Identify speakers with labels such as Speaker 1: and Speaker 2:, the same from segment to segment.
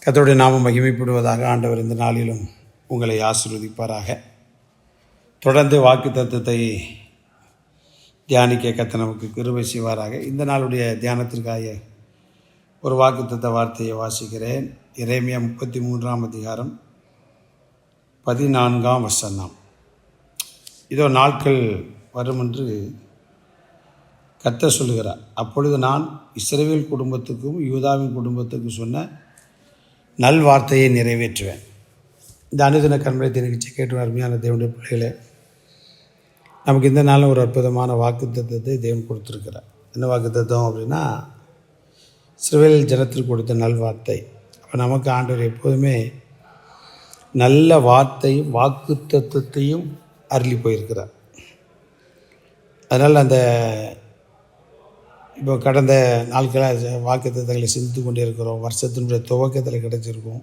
Speaker 1: கர்த்தருடைய நாமம் மகிமைப்படுவதாக. ஆண்டவர் இந்த நாளிலும் உங்களை ஆசீர்வதிப்பாராக. தொடர்ந்து வாக்கு தத்தத்தை தியானிக்க கர்த்தர் நமக்கு கிருபை செய்வாராக. இந்த நாளுடைய தியானத்திற்காக ஒரு வாக்கு தத்த வார்த்தையை வாசிக்கிறேன். எரேமியா 33ஆம் அதிகாரம் 14ஆம் வசனம். இதோ நாட்கள் வரும் என்று கர்த்தர் சொல்லுகிறார். அப்பொழுது நான் இஸ்ரவேல் குடும்பத்துக்கும் யூதாவின் குடும்பத்துக்கும் சொன்ன நல்வார்த்தையை நிறைவேற்றுவேன். இந்த அனுதின கண்மலை நிகழ்ச்சி கேட்டு அருமையான தேவனுடைய பிள்ளைகளே, நமக்கு இந்த நாளில் ஒரு அற்புதமான வாக்கு தத்தத்தை தேவன் கொடுத்துருக்கிறார். என்ன வாக்கு தத்தம் அப்படின்னா, இஸ்ரவேல் ஜனத்திற்கு கொடுத்த நல்வார்த்தை. அப்போ நமக்கு ஆண்டவர் எப்போதுமே நல்ல வார்த்தையும் வாக்கு தத்தத்தையும் அருளி போயிருக்கிறார். அதனால் அந்த இப்போ கடந்த நாட்களாக வாக்கு தத்தங்களை சிந்தித்து கொண்டே இருக்கிறோம். வருஷத்தினுடைய துவக்கத்தில் கிடச்சிருக்கும்,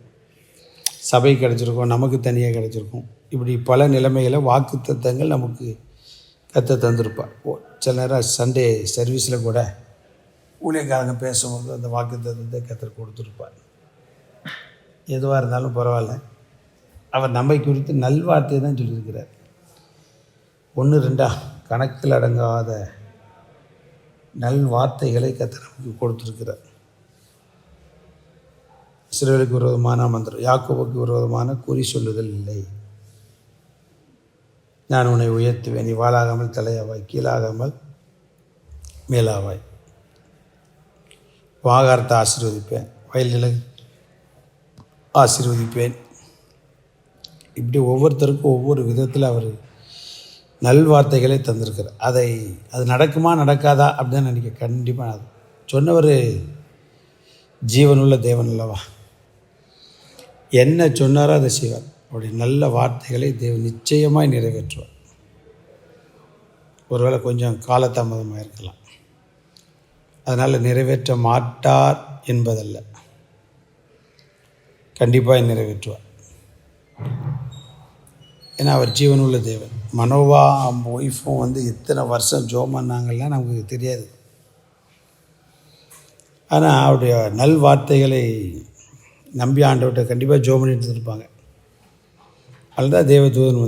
Speaker 1: சபை கிடச்சிருக்கும், நமக்கு தனியாக கிடச்சிருக்கும். இப்படி பல நிலைமைகளை வாக்கு தத்தங்கள் நமக்கு கற்று தந்திருப்பார். சில நேரம் சண்டே சர்வீஸில் கூட ஊழியக்காரங்க பேசும்போது அந்த வாக்கு தத்தத்தை கற்று கொடுத்துருப்பார். எதுவாக இருந்தாலும் பரவாயில்ல, அவர் நம்மை குறித்து நல்வார்த்தையை தான் சொல்லியிருக்கிறார். 1-2 கணக்கில் அடங்காத நல்வார்த்தைகளை கர்த்தர் நமக்கு கொடுத்திருக்கிறார். இஸ்ரவேலுக்கு விரோதமான மந்திரம், யாக்கோபுக்கு விரோதமான குறி சொல்லுதல் இல்லை. நான் உன்னை உயர்த்துவேன், நீ வாளாகாமல் தலையாவாய், கீழாகாமல் மேலாவாய். ஆகாரத்தை ஆசீர்வதிப்பேன், வயல்களை ஆசீர்வதிப்பேன். இப்படி ஒவ்வொருத்தருக்கும் ஒவ்வொரு விதத்தில் அவர் நல்வார்த்தைகளை தந்திருக்கிறார். அது நடக்குமா நடக்காதா அப்படின்னு நினைக்க, கண்டிப்பாக அது சொன்னவர் ஜீவனுள்ள தேவன் அல்லவா. என்ன சொன்னாரோ அதை செய்வார். அவருடைய நல்ல வார்த்தைகளை தேவன் நிச்சயமாய் நிறைவேற்றுவார். ஒருவேளை கொஞ்சம் காலதாமதமாக இருக்கலாம், அதனால் நிறைவேற்ற மாட்டார் என்பதல்ல, கண்டிப்பாக நிறைவேற்றுவார். ஏன்னா அவர் ஜீவனுள்ள தேவன். மனோவா ஒய்ஃபும் எத்தனை வருஷம் ஜோம் பண்ணாங்கலாம் நமக்கு தெரியாது. ஆனால் அவருடைய நல்வார்த்தைகளை நம்பி ஆண்டவர்கிட்ட கண்டிப்பாக ஜோம் பண்ணிட்டு இருப்பாங்க. அதுதான் தேவதூதன்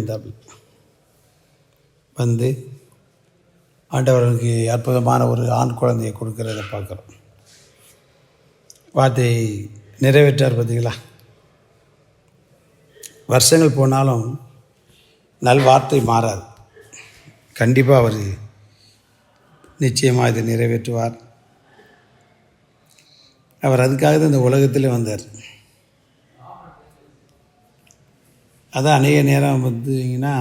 Speaker 1: வந்து ஆண்டவருக்கு அற்புதமான ஒரு ஆண் குழந்தையை கொடுக்கிறத பார்க்குறோம். வார்த்தை நிறைவேற்றார். பார்த்தீங்களா, வருஷங்கள் போனாலும் நல்வார்த்தை மாறாது. கண்டிப்பாக அவர் நிச்சயமாக இதை நிறைவேற்றுவார். அவர் அதுக்காக தான் இந்த உலகத்தில் வந்தார். அதான் அநேக நேரம் பார்த்தீங்கன்னா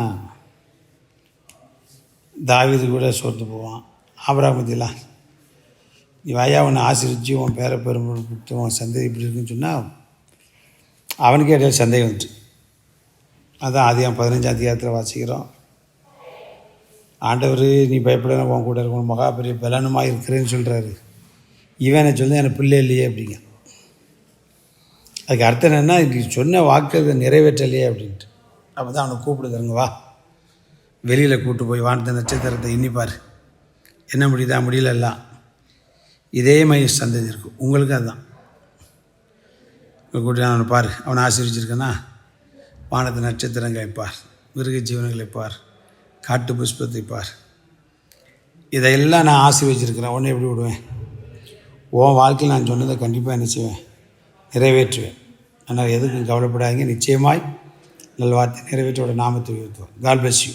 Speaker 1: தாவீது கூட சோர்த்து போவான். ஆபிரகாம் பற்றிலாம், நீ வாயா உன்னை ஆசீர்வதிச்சு உன் பேர பெருமைப்படுத்தி உன் சந்ததி இப்படி இருக்குன்னு சொன்னால் அவனுக்கே இடையில சந்தேகம் வந்துச்சு. அதான் ஆதியாகமம் 15ஆம் அதிகாரத்தில் வாசிக்கிறோம். ஆண்டவர் நீ பயப்பட உன் கூட இருக்கணும், மகா பெரிய பலனுமாக இருக்கிறேன்னு சொல்கிறாரு. இவனை சொல்லி எனக்கு பிள்ளை இல்லையே அப்படிங்க. அதுக்கு அர்த்தம் என்னென்னா, நீ சொன்ன வாக்கு நிறைவேற்றலையே அப்படின்ட்டு. அப்போ தான் அவனை கூப்பிடுதாருங்க, வா வெளியில் கூப்பிட்டு போய் வானத்த நட்சத்திரத்தை எண்ணிப்பார், என்ன முடியுதா முடியலெல்லாம். இதே மாதிரி சந்ததி இருக்கும் உங்களுக்கு. அதுதான் கூப்பிட்டு அவனை பார், அவனை ஆசீர்வதிச்சிருக்கேன்னா வானத்து நட்சத்திரங்களை பார், மிருக ஜீவனங்களை பார், காட்டு புஷ்பத்தை பார், இதையெல்லாம் நான் ஆசீர்வதிச்சிருக்கிறேன், உடனே எப்படி விடுவேன்? உன் வாழ்க்கையில் நான் சொன்னதை கண்டிப்பாக என்ன செய்வேன்? நிறைவேற்றுவேன். ஆனால் எதுக்கும் கவலைப்படாதீங்க, நிச்சயமாய் நல்வார்த்தை நிறைவேற்றோட நாமத்தை உயர்த்துவார். God bless you.